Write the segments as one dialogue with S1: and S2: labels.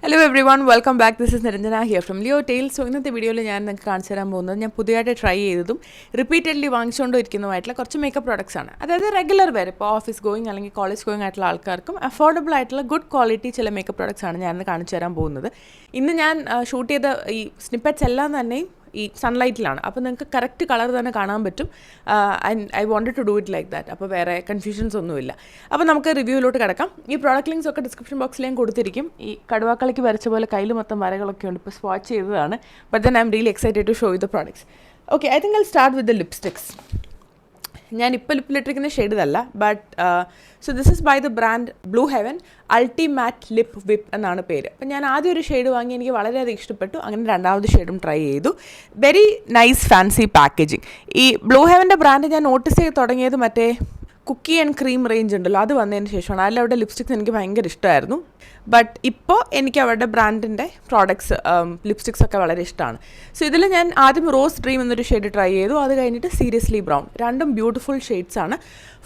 S1: Hello everyone, welcome back. This is Niranjana here from Leo Tales. So ഇന്നത്തെ വീഡിയോയിൽ ഞാൻ നിങ്ങൾക്ക് കാണിച്ചു തരാൻ പോകുന്നത് ഞാൻ പുതിയതായിട്ട് ട്രൈ ചെയ്തതും റിപ്പീറ്റഡ്ലി വാങ്ങിച്ചുകൊണ്ടിരിക്കുന്നതുമായിട്ടുള്ള കുറച്ച് മേക്കപ്പ് പ്രോഡക്ട്സ് ആണ്. അതായത് റെഗുലർ വെയർ, ഇപ്പോൾ ഓഫീസ് ഗോയിങ് അല്ലെങ്കിൽ കോളേജ് ഗോയിങ് ആയിട്ടുള്ള ആൾക്കാർക്കും അഫോർഡബിൾ ആയിട്ടുള്ള ഗുഡ് ക്വാളിറ്റി ചില മേക്കപ്പ് പ്രോഡക്ട്സ് ആണ് ഞാൻ ഇന്ന് കാണിച്ചു തരാൻ പോകുന്നത്. ഇന്ന് ഞാൻ ഷൂട്ട് ചെയ്ത ഈ സ്നിപ്പെറ്റ്സ് എല്ലാം തന്നെയും ഈ സൺലൈറ്റിലാണ്. അപ്പോൾ നിങ്ങൾക്ക് കറക്റ്റ് കളർ തന്നെ കാണാൻ പറ്റും. I wanted to do it like that. അപ്പോൾ വേറെ കൺഫ്യൂഷൻസ് ഒന്നുമില്ല. അപ്പോൾ നമുക്ക് റിവ്യൂവിലോട്ട് കിടക്കാം. ഈ പ്രോഡക്റ്റ് ലിങ്ക്സ് ഒക്കെ ഡിസ്ക്രിപ്ഷൻ ബോക്സിൽ ഞാൻ കൊടുത്തിരിക്കും. ഈ കടുവാക്കളിക്ക് വരച്ച പോലെ കയ്യിൽ മൊത്തം വരകളൊക്കെ ഉണ്ട്. ഇപ്പോൾ സ്വാച്ച് ചെയ്തതാണ്. But then I am really excited to show you the products. Okay, I think I start with the lipsticks. ഞാൻ ഇപ്പോൾ ലിപ്പിലിട്ടിരിക്കുന്ന ഷെയ്ഡ് ഇതല്ല, but so this is by the brand Blue Heaven ultimate lip whip എന്നാണ് പേര്. അപ്പം ഞാൻ ആദ്യം ഒരു ഷെയ്ഡ് വാങ്ങി, എനിക്ക് വളരെയധികം ഇഷ്ടപ്പെട്ടു. അങ്ങനെ രണ്ടാമത് ഷെയ്ഡും ട്രൈ ചെയ്തു. Very nice fancy packaging. ഈ ബ്ലൂ ഹെവൻ്റെ ബ്രാൻഡ് ഞാൻ നോട്ടീസ് ചെയ്ത് തുടങ്ങിയത് മറ്റേ കുക്കി ആൻഡ് ക്രീം റേഞ്ച് ഉണ്ടല്ലോ, അത് വന്നതിന് ശേഷമാണ്. അതിൽ അവരുടെ ലിപ്സ്റ്റിക്സ് എനിക്ക് ഭയങ്കര ഇഷ്ടമായിരുന്നു. ബട്ട് ഇപ്പോൾ എനിക്ക് അവരുടെ ബ്രാൻഡിൻ്റെ പ്രോഡക്ട്സ് ലിപ്സ്റ്റിക്സ് ഒക്കെ വളരെ ഇഷ്ടമാണ്. സോ ഇതിൽ ഞാൻ ആദ്യം റോസ് ഡ്രീം എന്നൊരു ഷെയ്ഡ് ട്രൈ ചെയ്തു. അത് കഴിഞ്ഞിട്ട് സീരിയസ്ലി ബ്രൗൺ. രണ്ടും ബ്യൂട്ടിഫുൾ ഷെയ്ഡ്സ് ആണ്.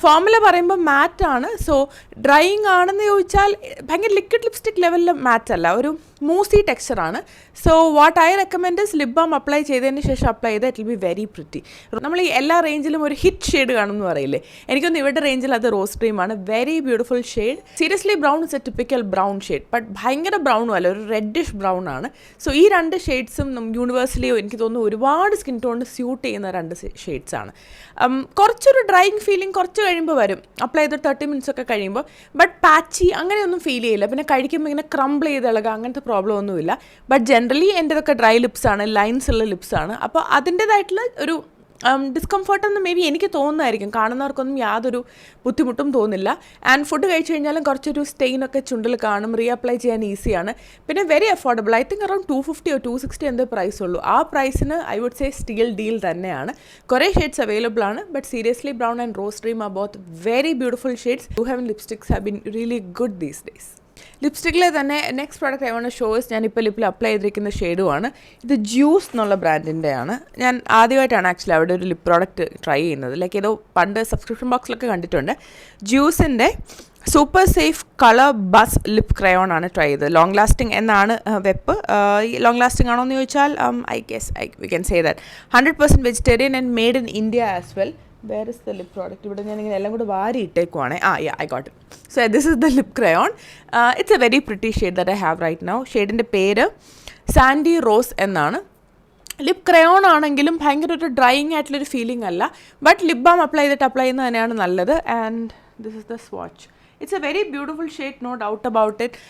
S1: ഫോമുല പറയുമ്പോൾ മാറ്റ് ആണ്. സോ ഡ്രൈയിങ് ആണെന്ന് ചോദിച്ചാൽ ഭയങ്കര ലിക്വിഡ് ലിപ്സ്റ്റിക് ലെവലിൽ മാറ്റ് അല്ല, ഒരു മൂസി ടെക്സ്ചറാണ്. So what I recommend is lip balm apply ചെയ്തതിന് ശേഷം അപ്ലൈ ചെയ്താൽ it will be very pretty. നമ്മൾ ഈ എല്ലാ റേഞ്ചിലും ഒരു ഹിറ്റ് ഷെയ്ഡ് കാണുമെന്ന് പറയില്ലേ, എനിക്കൊന്ന് ഇവരുടെ റേഞ്ചിൽ അത് റോസ് ഡ്രീമാണ്. Very beautiful shade. Seriously brown is a typical brown shade, but ഭയങ്കര ബ്രൗണും അല്ല, ഒരു റെഡിഷ് ബ്രൗൺ ആണ്. സോ ഈ രണ്ട് ഷെയ്ഡ്സും യൂണിവേഴ്സലിയോ എനിക്ക് തോന്നുന്നു ഒരുപാട് സ്കിൻ ടോണിന് സ്യൂട്ട് ചെയ്യുന്ന രണ്ട് ഷെയ്ഡ്സ് ആണ്. കുറച്ചൊരു ഡ്രൈയിങ് ഫീലിംഗ് കുറച്ച് കഴിയുമ്പോൾ വരും, അപ്ലൈ ചെയ്ത് 30 മിനിറ്റ്സ് ഒക്കെ കഴിയുമ്പോൾ. ബട്ട് പാച്ചി അങ്ങനെയൊന്നും ഫീൽ ചെയ്യില്ല. പിന്നെ കഴിക്കുമ്പോൾ ഇങ്ങനെ ക്രംബിൾ ചെയ്ത് ഇളകുക അങ്ങനത്തെ പ്രോബ്ലം ഒന്നുമില്ല. ബട്ട് ജനറലി എൻ്റെതൊക്കെ ഡ്രൈ ലിപ്സാണ്, ലൈൻസ് ഉള്ള ലിപ്സാണ്. അപ്പോൾ അതിൻ്റേതായിട്ടുള്ള ഒരു ഡിസ്കംഫർട്ടെന്ന് മേ ബി എനിക്ക് തോന്നുന്നതായിരിക്കും. കാണുന്നവർക്കൊന്നും യാതൊരു ബുദ്ധിമുട്ടും തോന്നില്ല. ആൻഡ് ഫുഡ് കഴിച്ച് കഴിഞ്ഞാലും കുറച്ചൊരു സ്റ്റെയിനൊക്കെ ചുണ്ടിൽ കാണും. റീഅപ്ലൈ ചെയ്യാൻ ഈസിയാണ്. പിന്നെ very affordable. I think around 250 or 260 എന്തോ പ്രൈസ് ഉള്ളൂ. ആ പ്രൈസിന് I would say steal deal തന്നെയാണ്. കുറേ ഷെയ്ഡ്സ് അവൈലബിൾ ആണ്. But seriously brown and rose dream are both very beautiful shades. Blue Heaven lipsticks have been really good these days. ലിപ്സ്റ്റിക്കിലെ തന്നെ next product I want to show is ഞാനിപ്പോൾ ലിപ്പിൽ apply ചെയ്തിരിക്കുന്ന ഷെയ്ഡുമാണ്. ഇത് juice എന്നുള്ള ബ്രാൻഡിൻ്റെയാണ്. ഞാൻ ആദ്യമായിട്ടാണ് ആക്ച്വലി അവിടെ ഒരു ലിപ് പ്രോഡക്റ്റ് ട്രൈ ചെയ്യുന്നത്. ലൈക്ക് ഏതോ പണ്ട് സബ്സ്ക്രിപ്ഷൻ ബോക്സിലൊക്കെ കണ്ടിട്ടുണ്ട്. ജ്യൂസിൻ്റെ super safe colour buzz lip crayon ആണ് ട്രൈ ചെയ്തത്. ലോങ് ലാസ്റ്റിംഗ് എന്നാണ് വെപ്പ്. ലോങ് ലാസ്റ്റിംഗ് ആണോ എന്ന് ചോദിച്ചാൽ I guess we can say that 100% vegetarian and made in India as well. Where is the lip product? ഇവിടെ ഞാനിങ്ങനെ എല്ലാം കൂടെ വാരി ഇട്ടേക്കുവാണേ. I got it. So this is the lip crayon. It's a very pretty shade that I have right now. ഷെയ്ഡിൻ്റെ പേര് Sandy rose എന്നാണ്. Lip crayon ആണെങ്കിലും ഭയങ്കര ഒരു ഡ്രൈയിങ് ആയിട്ടുള്ളൊരു ഫീലിംഗ് അല്ല. ബട്ട് ലിപ് ബാം അപ്ലൈ ചെയ്യുന്നത് തന്നെയാണ് നല്ലത്. And this is the swatch. It's a very beautiful shade, no doubt about it.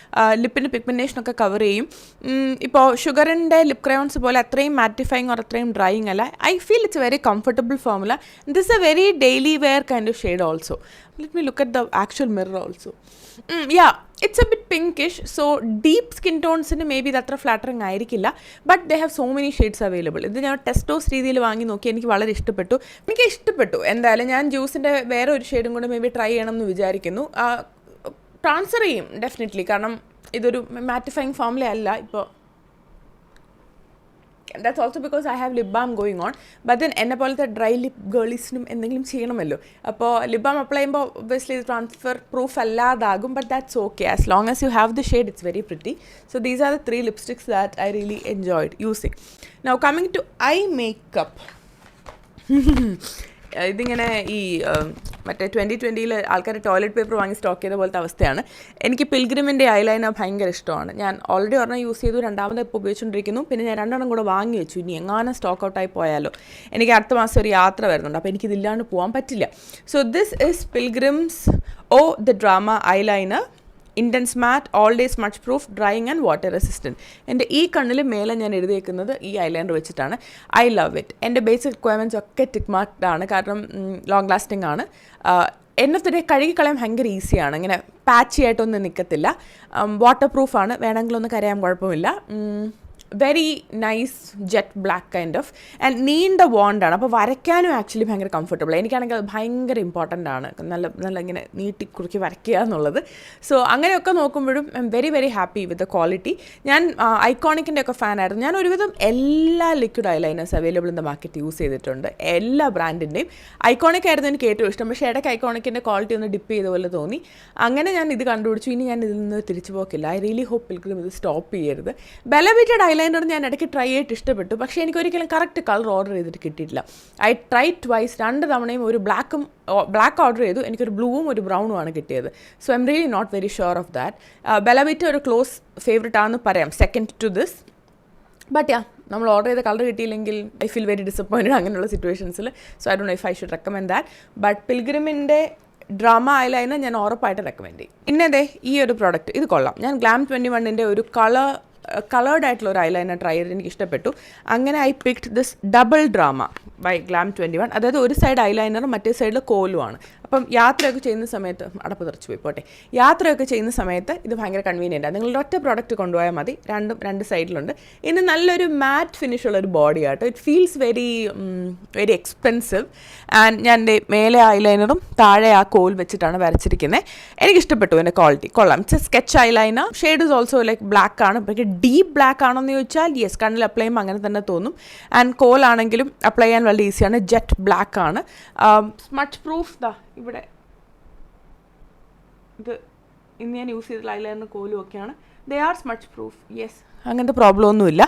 S1: ലിപ്പിൻ്റെ പിഗ്മെൻറ്റേഷനൊക്കെ കവർ ചെയ്യും. ഇപ്പോൾ ഷുഗറിൻ്റെ ലിപ് ക്രയോൺസ് പോലെ അത്രയും മാറ്റിഫൈങ് ഓർ അത്രയും ഡ്രൈയിങ് അല്ല. I feel it's a very comfortable formula. This a very daily wear kind of shade also. Let me look at the actual mirror also. It's a bit pinkish. So deep skin ടോൺസിന് may be ഇത് അത്ര flattering ആയിരിക്കില്ല. But they have so many shades available. ഇത് ഞാൻ ടെസ്റ്റോസ് രീതിയിൽ വാങ്ങി നോക്കി. എനിക്ക് വളരെ ഇഷ്ടപ്പെട്ടു. എന്തായാലും ഞാൻ ജ്യൂസിൻ്റെ വേറെ ഒരു ഷെയ്ഡും കൂടെ മേ ബി ട്രൈ ചെയ്യണം എന്ന് വിചാരിക്കുന്നു. ട്രാൻസ്ഫർ ചെയ്യും ഡെഫിനറ്റ്ലി, കാരണം ഇതൊരു മാറ്റിഫൈങ് ഫോമുല അല്ല ഇപ്പോൾ. That's also because I have lip balm going on. But then എന്നെ പോലത്തെ ഡ്രൈ ലിപ് ഗേളീസിനും എന്തെങ്കിലും ചെയ്യണമല്ലോ. അപ്പോൾ ലിപ് ബാം അപ്ലൈ ചെയ്യുമ്പോൾ ഒബ്വിയസ്ലി ഇത് ട്രാൻസ്ഫർ പ്രൂഫ് അല്ലാതാകും. But that's okay as long as you have the shade. It's very pretty. So these are the 3 lipsticks that I really enjoyed using. Now coming to eye makeup. ഇതിങ്ങനെ ഈ മറ്റേ 2020 ആൾക്കാർ toilet paper വാങ്ങി stock ചെയ്ത പോലത്തെ അവസ്ഥയാണ്. എനിക്ക് പിൽഗ്രിമിൻ്റെ eyeliner ഭയങ്കര ഇഷ്ടമാണ്. ഞാൻ ഓൾറെഡി ഒരെണ്ണം യൂസ് ചെയ്തു, രണ്ടാമത് ഇപ്പോൾ ഉപയോഗിച്ചുകൊണ്ടിരിക്കുന്നു. പിന്നെ ഞാൻ 2 കൂടെ വാങ്ങി വെച്ചു. ഇനി എങ്ങാനും സ്റ്റോക്ക് ഔട്ടായി പോയാലോ. എനിക്ക് അടുത്ത മാസം ഒരു യാത്ര വരുന്നുണ്ട്, അപ്പോൾ എനിക്കിതില്ലാണ്ട് പോകാൻ പറ്റില്ല. So this is Pilgrim's the drama eyeliner. Intense matte, all day smudge proof, drying and water resistant. എൻ്റെ ഈ കണ്ണിൽ മേലെ ഞാൻ എഴുതിയേക്കുന്നത് ഈ ഐലൈനർ വെച്ചിട്ടാണ്. I love it. എൻ്റെ ബേസിക് റിക്വയർമെൻറ്റ്സ് ഒക്കെ ടിക്ക് മാർക്ക്ഡ് ആണ്, കാരണം ലോങ് ലാസ്റ്റിംഗ് ആണ്. എൻ ഓഫ് ദി ഡേ കഴുകിക്കളയാൻ ഭയങ്കര ഈസിയാണ്. ഇങ്ങനെ പാച്ചി ആയിട്ടൊന്നും നിൽക്കത്തില്ല. വാട്ടർ പ്രൂഫാണ്. വേണമെങ്കിലൊന്ന് കരയാൻ കുഴപ്പമില്ല. Very nice jet black kind of and നീണ്ട വോണ്ടാണ്. അപ്പോൾ വരയ്ക്കാനും ആക്ച്വലി ഭയങ്കര കംഫർട്ടബിൾ. എനിക്കാണെങ്കിൽ അത് ഭയങ്കര ഇമ്പോർട്ടൻ്റ് ആണ്, നല്ല ഇങ്ങനെ നീട്ടി കുറുക്കി വരയ്ക്കുക എന്നുള്ളത്. സോ അങ്ങനെയൊക്കെ നോക്കുമ്പോഴും I am very very happy with the quality. ഞാൻ ഐക്കോണിക്കിൻ്റെ ഒക്കെ ഫാനായിരുന്നു. ഞാൻ ഒരുവിധം എല്ലാ liquid eyeliners available in the market use ചെയ്തിട്ടുണ്ട്, എല്ലാ ബ്രാൻഡിൻ്റെയും. ഐക്കോണിക് ആയിരുന്നു എനിക്ക് ഏറ്റവും ഇഷ്ടം, പക്ഷേ ഇടയ്ക്ക് ഐക്കോണിക്കിൻ്റെ ക്വാളിറ്റി ഒന്ന് ഡിപ്പ് ചെയ്ത പോലെ തോന്നി. അങ്ങനെ ഞാൻ ഇത് കണ്ടുപിടിച്ചു. ഇനി ഞാൻ ഇതിൽ നിന്ന് തിരിച്ചു പോക്കില്ല. ഐ റിയലി ഹോപ്പ് പിൽഗ്രിം ഇത് സ്റ്റോപ്പ് ചെയ്യരുത്. ബെലവിറ്റഡ് ഐലൈനർ ഞാൻ ഇടയ്ക്ക് ട്രൈ ചെയ്തിട്ട് ഇഷ്ടപ്പെട്ടു, പക്ഷേ എനിക്കൊരിക്കലും കറക്റ്റ് കളർ ഓർഡർ ചെയ്തിട്ട് കിട്ടിയിട്ടില്ല. ഐ ട്രൈ ട്വൈസ്, 2 തവണയും ഒരു ബ്ലാക്ക് ഓർഡർ ചെയ്തു, എനിക്കൊരു ബ്ലൂവും ഒരു ബ്രൗണും ആണ് കിട്ടിയത്. So I am really not very sure of that. Bellavita ഒരു ക്ലോസ് ഫേവറേറ്റ് ആണെന്ന് പറയാം, സെക്കൻഡ് ടു ദിസ്. ബട്ട് നമ്മൾ ഓർഡർ ചെയ്ത കളർ കിട്ടിയില്ലെങ്കിൽ ഐ ഫീൽ വെരി ഡിസപ്പോയിൻറ്റഡ് അങ്ങനെയുള്ള സിറ്റുവേഷൻസിൽ. So I don't know if I should recommend that. But പിൽഗ്രിമിൻ്റെ drama eyeliner ഞാൻ ഉറപ്പായിട്ട് റെക്കമെൻഡ് ചെയ്യും. പിന്നെ ഈ ഒരു പ്രോഡക്റ്റ് ഇത് കൊള്ളാം. ഞാൻ ഗ്ലാം 21ൻ്റെ ഒരു കളേർഡ് ആയിട്ടുള്ള ഒരു ഐലൈനർ ട്രൈ ചെയ്ത് എനിക്ക് ഇഷ്ടപ്പെട്ടു. അങ്ങനെ I picked this double drama by glam 21. അതായത് ഒരു സൈഡ് ഐലൈനറും മറ്റേ സൈഡിൽ കോലുമാണ്. അപ്പം യാത്രയൊക്കെ ചെയ്യുന്ന സമയത്ത് അടപ്പ് തെറിച്ച് പോയി പോട്ടെ, യാത്രയൊക്കെ ചെയ്യുന്ന സമയത്ത് ഇത് ഭയങ്കര കൺവീനിയൻ്റാണ്. നിങ്ങളുടെ ഒറ്റ പ്രോഡക്റ്റ് കൊണ്ടുപോയാൽ മതി, രണ്ട് സൈഡിലുണ്ട്. ഇതിന് നല്ലൊരു മാറ്റ് ഫിനിഷുള്ളൊരു ബോഡി ആട്ടോ. It feels very very expensive. And ഞാൻ എൻ്റെ മേലെ ഐലൈനറും താഴെ ആ കോൽ വെച്ചിട്ടാണ് വരച്ചിരിക്കുന്നത്. എനിക്കിഷ്ടപ്പെട്ടു എൻ്റെ ക്വാളിറ്റി, കൊള്ളാം. It's A sketch eyeliner. Shade is also like black ആണ്. പക്ഷേ ഡീപ്പ് ബ്ലാക്ക് ആണെന്ന് ചോദിച്ചാൽ യെസ്, കണ്ണിൽ അപ്ലൈ ചെയ്യുമ്പോൾ അങ്ങനെ തന്നെ തോന്നും. ആൻഡ് കോലാണെങ്കിലും അപ്ലൈ ചെയ്യാൻ വളരെ ഈസിയാണ്. ജെറ്റ് ബ്ലാക്ക് ആണ്. സ്മച്ച് പ്രൂഫ് ഇവിടെ ഇത് ഇന്ന് ഞാൻ യൂസ് ചെയ്തിട്ടുള്ള ഐലൈനർ കോലും ഒക്കെയാണ്. They are smudge proof, yes, അങ്ങനത്തെ പ്രോബ്ലം ഒന്നുമില്ല.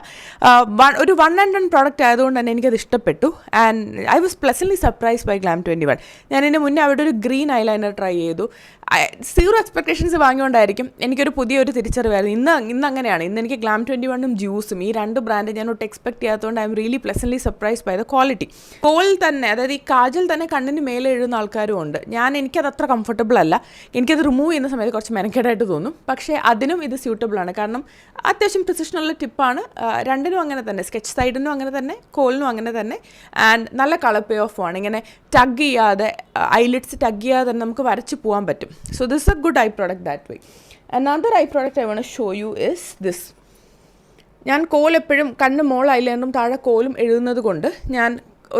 S1: ഒരു 1 പ്രോഡക്റ്റ് ആയതുകൊണ്ട് തന്നെ എനിക്കത് ഇഷ്ടപ്പെട്ടു. And I was pleasantly surprise by glam 21. ഞാൻ ഇതിന് മുന്നേ അവിടെ ഒരു ഗ്രീൻ ഐലൈനർ ട്രൈ ചെയ്തു. 0 എക്സ്പെക്ടേഷൻസ് വാങ്ങിയോണ്ടായിരിക്കും എനിക്കൊരു പുതിയൊരു തിരിച്ചറിവായിരുന്നു. ഇന്ന് അങ്ങനെയാണ്. ഇന്ന് എനിക്ക് ഗ്ലാം 21ഉം ജ്യൂസും ഈ 2 ബ്രാൻഡ് ഞാൻ ഒട്ട് എക്സ്പെക്ട് ചെയ്യാത്തതുകൊണ്ട് I am really pleasantly surprise by the quality. Kohl തന്നെ, അതായത് ഈ കാജൽ തന്നെ കണ്ണിന് മേലെ എഴുതുന്ന ആൾക്കാരും ഉണ്ട്. എനിക്കത് അത്ര കംഫർട്ടബിൾ അല്ല. എനിക്കത് റിമൂവ് ചെയ്യുന്ന സമയത്ത് കുറച്ച് മെനക്കേടായിട്ട് തോന്നും. പക്ഷേ അതിനും ഇത് സ്യൂട്ടബിൾ ആണ്. കാരണം അത്യാവശ്യം പ്രിസിഷനുള്ള ടിപ്പാണ്. രണ്ടിനും അങ്ങനെ തന്നെ, സ്കെച്ച് സൈഡിനും അങ്ങനെ തന്നെ, കോളിനും അങ്ങനെ തന്നെ. ആൻഡ് നല്ല കളർ പേ ഓഫ് ആണ്. ഇങ്ങനെ ടഗ് ചെയ്യാതെ, ഐലിഡ്സ് ടഗ് ചെയ്യാതെ തന്നെ നമുക്ക് വരച്ച് പോകാൻ പറ്റും. So this is a good eye product that way. Another eye product I want to show you is this. ഞാൻ കോൽ എപ്പോഴും കണ്ണ് മോൾ ഐലൈനറും താഴെ കോലും എഴുതുന്നത് കൊണ്ട് ഞാൻ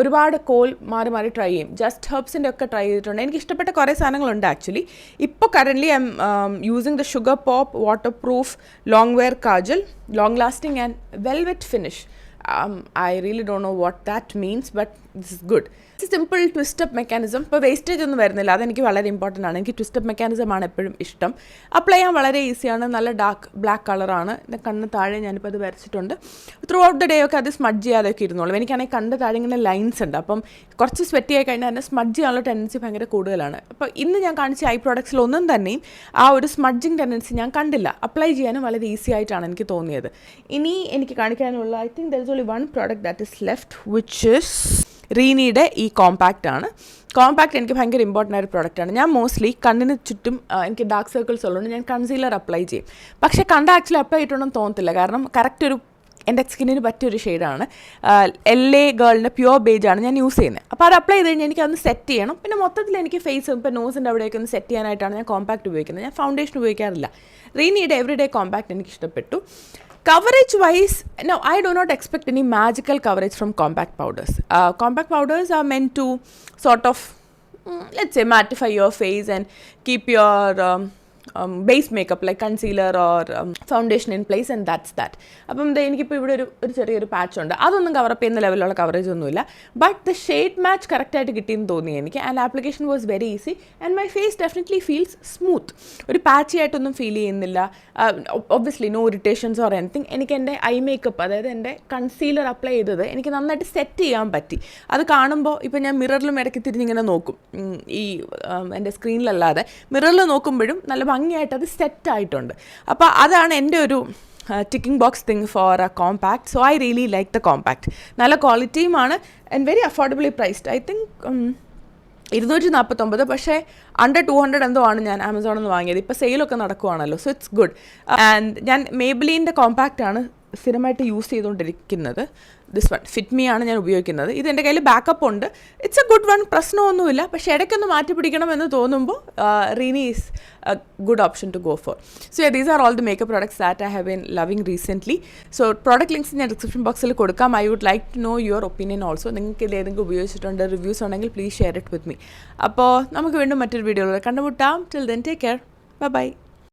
S1: ഒരുപാട് കോൽ മാറി ട്രൈ ചെയ്യും. ജസ്റ്റ് ഹെർബ്സിൻ്റെ ഒക്കെ ട്രൈ ചെയ്തിട്ടുണ്ട്. എനിക്ക് ഇഷ്ടപ്പെട്ട കുറേ സാധനങ്ങളുണ്ട് ആക്ച്വലി. ഇപ്പോൾ currently I am using the sugar pop water proof long wear kajal, long lasting and velvet finish. I really don't know what that means, but this is good. It's a simple twist-up mechanism. ഇപ്പോൾ wastage ഒന്നും വരുന്നില്ല, അതെനിക്ക് വളരെ important ആണ്. എനിക്ക് twist-up mechanism ആണ് എപ്പോഴും ഇഷ്ടം. അപ്ലൈ ചെയ്യാൻ വളരെ ഈസിയാണ്. നല്ല ഡാർക്ക് ബ്ലാക്ക് കളറാണ്. എൻ്റെ കണ്ണ് താഴെ ഞാനിപ്പോൾ അത് വരച്ചിട്ടുണ്ട്. ത്രൂ ഔട്ട് ദ ഡേ ഒക്കെ അത് സ്മഡ്ജ് ചെയ്യാതൊക്കെ ഇരുന്നോളും. എനിക്കാണെങ്കിൽ കണ്ണ് താഴെ ഇങ്ങനെ ലൈൻസ് ഉണ്ട്. അപ്പം കുറച്ച് സ്വെറ്റി ആയി കഴിഞ്ഞാൽ തന്നെ സ്മഡ്ജ് ചെയ്യാനുള്ള ടെൻഡൻസി ഭയങ്കര കൂടുതലാണ്. അപ്പോൾ ഇന്ന് ഞാൻ കാണിച്ച ഐ പ്രോഡക്ട്സിലൊന്നും തന്നെയും ആ ഒരു സ്മഡ്ജിങ് ടെൻഡൻസി ഞാൻ കണ്ടില്ല. അപ്ലൈ ചെയ്യാനും വളരെ ഈസി ആയിട്ടാണ് എനിക്ക് തോന്നിയത്. ഇനി എനിക്ക് കാണിക്കാനുള്ള I think there is only one product that is left, which is റീനിയുടെ ഈ കോമ്പാക്റ്റ് ആണ്. കോമ്പാക്റ്റ് എനിക്ക് ഭയങ്കര ഇമ്പോർട്ടൻ്റ് ആയ ഒരു പ്രോഡക്റ്റാണ്. ഞാൻ മോസ്റ്റ്ലി കണ്ണിന് ചുറ്റും എനിക്ക് ഡാർക്ക് സർക്കിൾസ് ഉള്ളതുകൊണ്ട് ഞാൻ കൺസീലർ അപ്ലൈ ചെയ്യും. പക്ഷേ ആക്ച്വലി അപ്ലൈ ചെയ്തിട്ടുണ്ടെന്ന് തോന്നത്തില്ല. കാരണം കറക്റ്റ് ഒരു എൻ്റെ സ്കിന്നിന് പറ്റിയൊരു ഷെയ്ഡാണ്. LA ഗേളിൻ്റെ പ്യുവർ ബേജ് ആണ് ഞാൻ യൂസ് ചെയ്യുന്നത്. അപ്പോൾ അത് അപ്ലൈ ചെയ്ത് കഴിഞ്ഞാൽ എനിക്കതൊന്ന് സെറ്റ് ചെയ്യണം. പിന്നെ മൊത്തത്തിൽ എനിക്ക് ഫേസ് ഇപ്പോൾ നോസിൻ്റെ അവിടെയൊക്കെ ഒന്ന് സെറ്റ് ചെയ്യാനായിട്ടാണ് ഞാൻ കോമ്പാക്റ്റ് ഉപയോഗിക്കുന്നത്. ഞാൻ ഫൗണ്ടേഷൻ ഉപയോഗിക്കാറില്ല. റീനിയുടെ എവറിഡേ കോമ്പാക്റ്റ് എനിക്ക് ഇഷ്ടപ്പെട്ടു. Coverage wise, no, I do not expect any magical coverage from compact powders. Compact powders are meant to sort of, let's say, mattify your face and keep your base makeup like concealer or foundation in place, and that's that. അപ്പം എനിക്കിപ്പോൾ ഇവിടെ ഒരു ചെറിയൊരു patch ഉണ്ട്. അതൊന്നും cover up ചെയ്യുന്ന ലെവലിലുള്ള coverage ഒന്നുമില്ല. ബട്ട് ദ ഷെയ്ഡ് മാച്ച് കറക്റ്റായിട്ട് കിട്ടിയെന്ന് തോന്നി എനിക്ക്. And application was very easy and my face definitely feels smooth. ഒരു പാച്ചി ആയിട്ടൊന്നും ഫീൽ ചെയ്യുന്നില്ല. Obviously no irritations or anything. എനിക്ക് എൻ്റെ ഐ മേക്കപ്പ്, അതായത് എൻ്റെ കൺസീലർ അപ്ലൈ ചെയ്തത് എനിക്ക് നന്നായിട്ട് സെറ്റ് ചെയ്യാൻ പറ്റി. അത് കാണുമ്പോൾ ഇപ്പോൾ ഞാൻ മിററിലും ഇടയ്ക്ക് തിരിഞ്ഞിങ്ങനെ നോക്കും, ഈ എൻ്റെ സ്ക്രീനിലല്ലാതെ മിററിൽ നോക്കുമ്പോഴും നല്ല ഭംഗിയായിട്ട് അത് സെറ്റായിട്ടുണ്ട്. അപ്പോൾ അതാണ് എൻ്റെ ഒരു ticking box thing for a compact. So I really like the compact. നല്ല ക്വാളിറ്റിയുമാണ് and very affordably priced. I think 249, പക്ഷേ അണ്ടർ 200 എന്തോ ആണ് ഞാൻ ആമസോണിൽ നിന്ന് വാങ്ങിയത്. ഇപ്പോൾ സെയിലൊക്കെ നടക്കുവാണല്ലോ. So it's good. ആൻഡ് ഞാൻ മേബിലിൻ്റെ കോമ്പാക്റ്റ് ആണ് സ്ഥിരമായിട്ട് യൂസ് ചെയ്തുകൊണ്ടിരിക്കുന്നത്. ദിസ് വൺ ഫിറ്റ് മീ ആണ് ഞാൻ ഉപയോഗിക്കുന്നത്. ഇത് എൻ്റെ കയ്യിൽ ബാക്കപ്പ് ഉണ്ട്. ഇറ്റ്സ് എ ഗുഡ് വൺ, പ്രശ്നമൊന്നുമില്ല. പക്ഷേ ഇടയ്ക്കൊന്ന് മാറ്റി പിടിക്കണമെന്ന് തോന്നുമ്പോൾ Renee is a good option to go for. So these are all the makeup products that I have been loving recently. So product links ഞാൻ ഡിസ്ക്രിപ്ഷൻ ബോക്സിൽ കൊടുക്കാം. I would like to know your opinion also. നിങ്ങൾക്ക് ഇത് ഏതെങ്കിലും ഉപയോഗിച്ചിട്ടുണ്ട്, reviews ഉണ്ടെങ്കിൽ please share it with me. അപ്പോൾ നമുക്ക് വീണ്ടും മറ്റൊരു വീഡിയോയിൽ കണ്ടുമുട്ടാം. Till then take care. By.